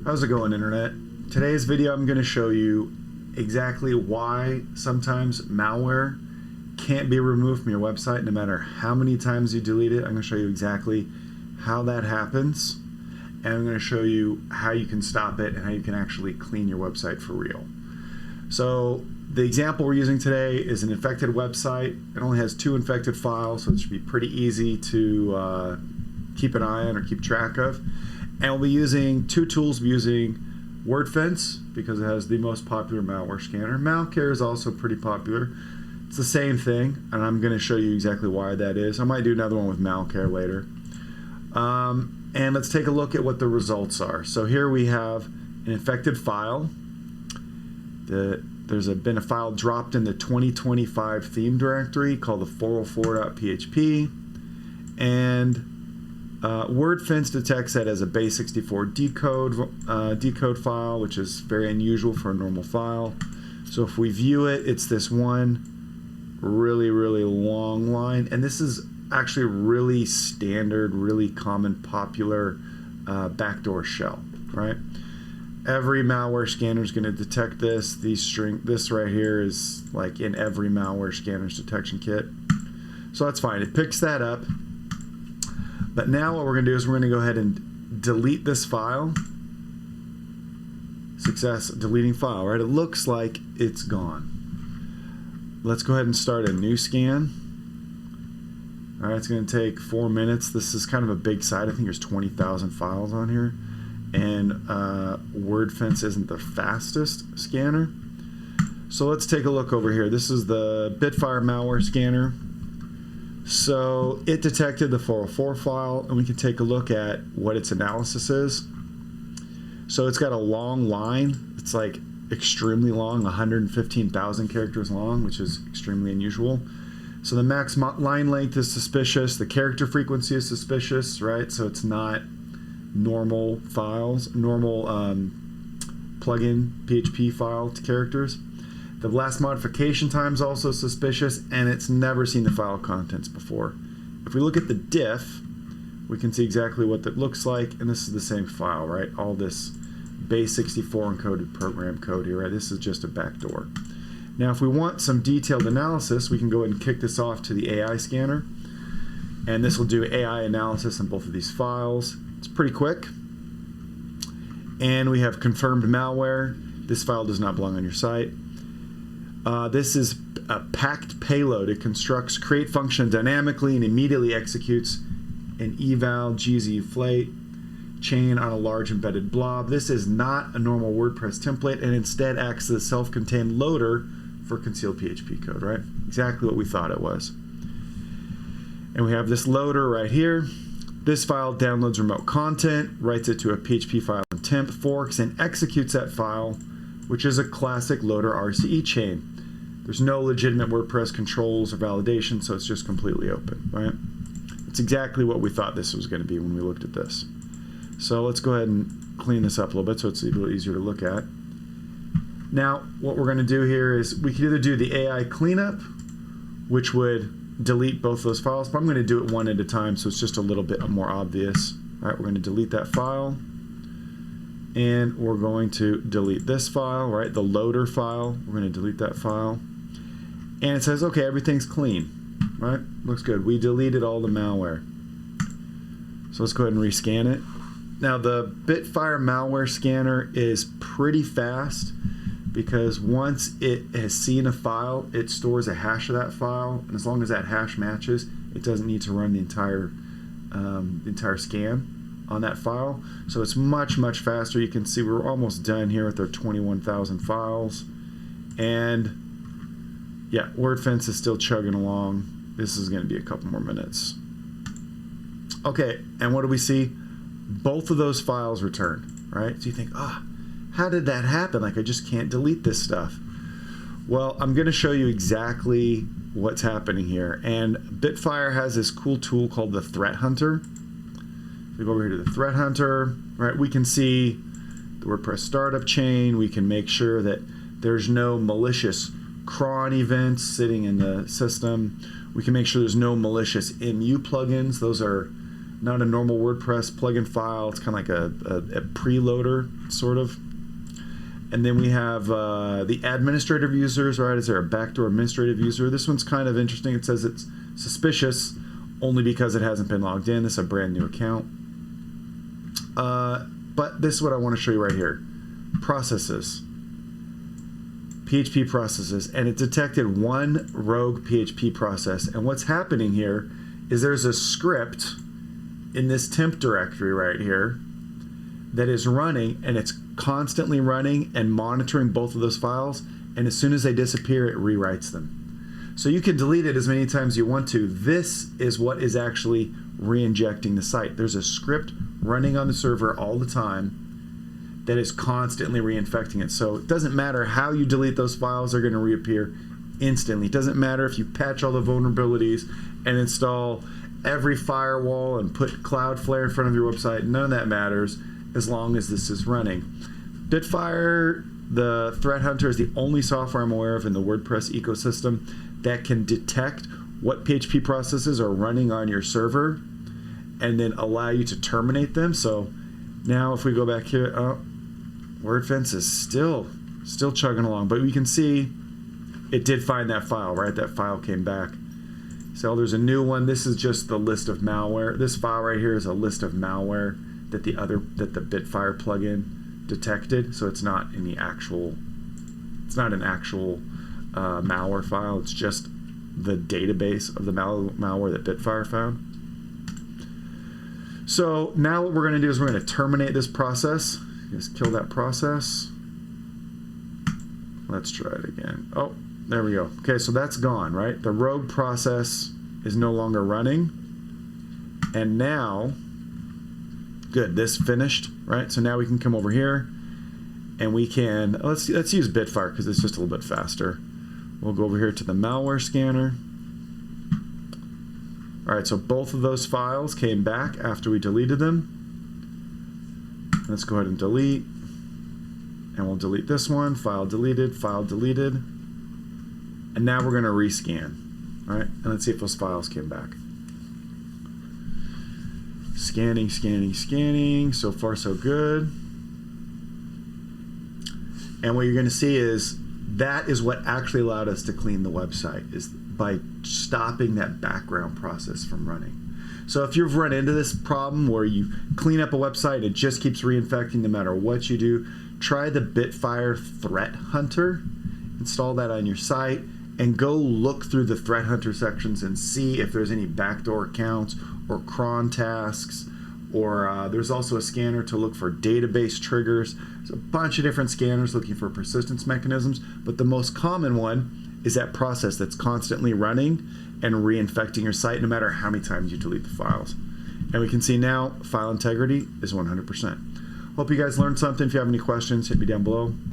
How's it going, Internet? Today's video I'm going to show you exactly why sometimes malware can't be removed from your website no matter how many times you delete it. I'm going to show you exactly how that happens, and I'm going to show you how you can stop it and how you can actually clean your website for real. So the example we're using today is an infected website. It only has 2 infected files, so it should be pretty easy to keep an eye on or keep track of. And we'll be using 2 tools. We'll be using Wordfence because it has the most popular malware scanner. Malware is also pretty popular. It's the same thing, and I'm going to show you exactly why that is. I might do another one with malware later. And let's take a look at what the results are. So here we have an infected file. There's been a file dropped in the 2025 theme directory called the 404.php, and Wordfence detects that as a base64 decode file, which is very unusual for a normal file. So if we view it, it's this one really long line, and this is actually really standard, really common, popular backdoor shell, right? Every malware scanner is going to detect this. This right here is like in every malware scanner's detection kit. So that's fine. It picks that up. But now what we're going to do is we're going to go ahead and delete this file. Success, deleting file, right? It looks like it's gone. Let's go ahead and start a new scan. All right, it's going to take 4 minutes. This is kind of a big site. I think there's 20,000 files on here. And Wordfence isn't the fastest scanner. So let's take a look over here. This is the BitFire malware scanner. So it detected the 404 file, and we can take a look at what its analysis is. So it's got a long line. It's like extremely long, 115,000 characters long, which is extremely unusual. So the max line length is suspicious. The character frequency is suspicious, right? So it's not normal files, normal plugin PHP file to characters. The last modification time is also suspicious, and it's never seen the file contents before. If we look at the diff, we can see exactly what that looks like, and this is the same file, right? All this base64 encoded program code here, right? This is just a backdoor. Now, if we want some detailed analysis, we can go ahead and kick this off to the AI scanner, and this will do AI analysis on both of these files. It's pretty quick. And we have confirmed malware. This file does not belong on your site. This is a packed payload. It constructs create function dynamically and immediately executes an eval gzflate chain on a large embedded blob. This is not a normal WordPress template, and instead acts as a self-contained loader for concealed PHP code, right? Exactly what we thought it was. And we have this loader right here. This file downloads remote content, writes it to a PHP file in temp, forks, and executes that file, which is a classic loader RCE chain. There's no legitimate WordPress controls or validation, so it's just completely open, right? It's exactly what we thought this was going to be when we looked at this. So let's go ahead and clean this up a little bit so it's a little easier to look at. Now, what we're going to do here is we can either do the AI cleanup, which would delete both those files, but I'm going to do it one at a time so it's just a little bit more obvious. All right, we're going to delete that file, and we're going to delete this file, right, the loader file. We're going to delete that file, and it says, okay, everything's clean, right? Looks good. We deleted all the malware. So let's go ahead and rescan it. Now, the BitFire malware scanner is pretty fast because once it has seen a file, it stores a hash of that file, and as long as that hash matches, it doesn't need to run the entire scan on that file. So it's much faster. You can see we're almost done here with our 21,000 files, and yeah, Wordfence is still chugging along. This is going to be a couple more minutes. Okay, and what do we see? Both of those files returned, right? So you think, how did that happen? Like, I just can't delete this stuff. Well, I'm going to show you exactly what's happening here. And BitFire has this cool tool called the Threat Hunter. If we go over here to the Threat Hunter, right, we can see the WordPress startup chain. We can make sure that there's no malicious cron events sitting in the system. We can make sure there's no malicious MU plugins. Those are not a normal WordPress plugin file. It's kind of like a preloader, sort of. And then we have the administrative users, right? Is there a backdoor administrative user? This one's kind of interesting. It says it's suspicious only because it hasn't been logged in. This is a brand new account. But this is what I want to show you right here. Processes. PHP processes. And it detected one rogue PHP process. And what's happening here is there's a script in this temp directory right here that is running, and it's constantly running and monitoring both of those files, and as soon as they disappear, it rewrites them. So you can delete it as many times as you want to. This is what is actually re-injecting the site. There's a script running on the server all the time that is constantly reinfecting it. So it doesn't matter how you delete those files, they're going to reappear instantly. It doesn't matter if you patch all the vulnerabilities and install every firewall and put Cloudflare in front of your website. None of that matters as long as this is running. BitFire, the Threat Hunter, is the only software I'm aware of in the WordPress ecosystem that can detect what PHP processes are running on your server and then allow you to terminate them. So now if we go back here, Wordfence is still chugging along, but we can see it did find that file, right? That file came back. So there's a new one. This is just the list of malware. This file right here is a list of malware that the BitFire plugin detected. So it's not an actual malware file. It's just the database of the malware that BitFire found. So now what we're going to do is we're going to terminate this process. Just kill that process. Let's try it again. Oh, there we go. Okay, so that's gone, right? The rogue process is no longer running. And now, good, this finished, right? So now we can come over here and we can, let's use BitFire because it's just a little bit faster. We'll go over here to the malware scanner. All right, so both of those files came back after we deleted them. Let's go ahead and delete. And we'll delete this one, file deleted. And now we're going to rescan. All right, and let's see if those files came back. Scanning. So far, so good. And what you're going to see is that is what actually allowed us to clean the website, is by stopping that background process from running. So if you've run into this problem where you clean up a website and it just keeps reinfecting no matter what you do, try the BitFire Threat Hunter. Install that on your site and go look through the Threat Hunter sections and see if there's any backdoor accounts or cron tasks, or there's also a scanner to look for database triggers. There's a bunch of different scanners looking for persistence mechanisms, but the most common one is that process that's constantly running and reinfecting your site no matter how many times you delete the files. And we can see now file integrity is 100%. Hope you guys learned something. If you have any questions, hit me down below.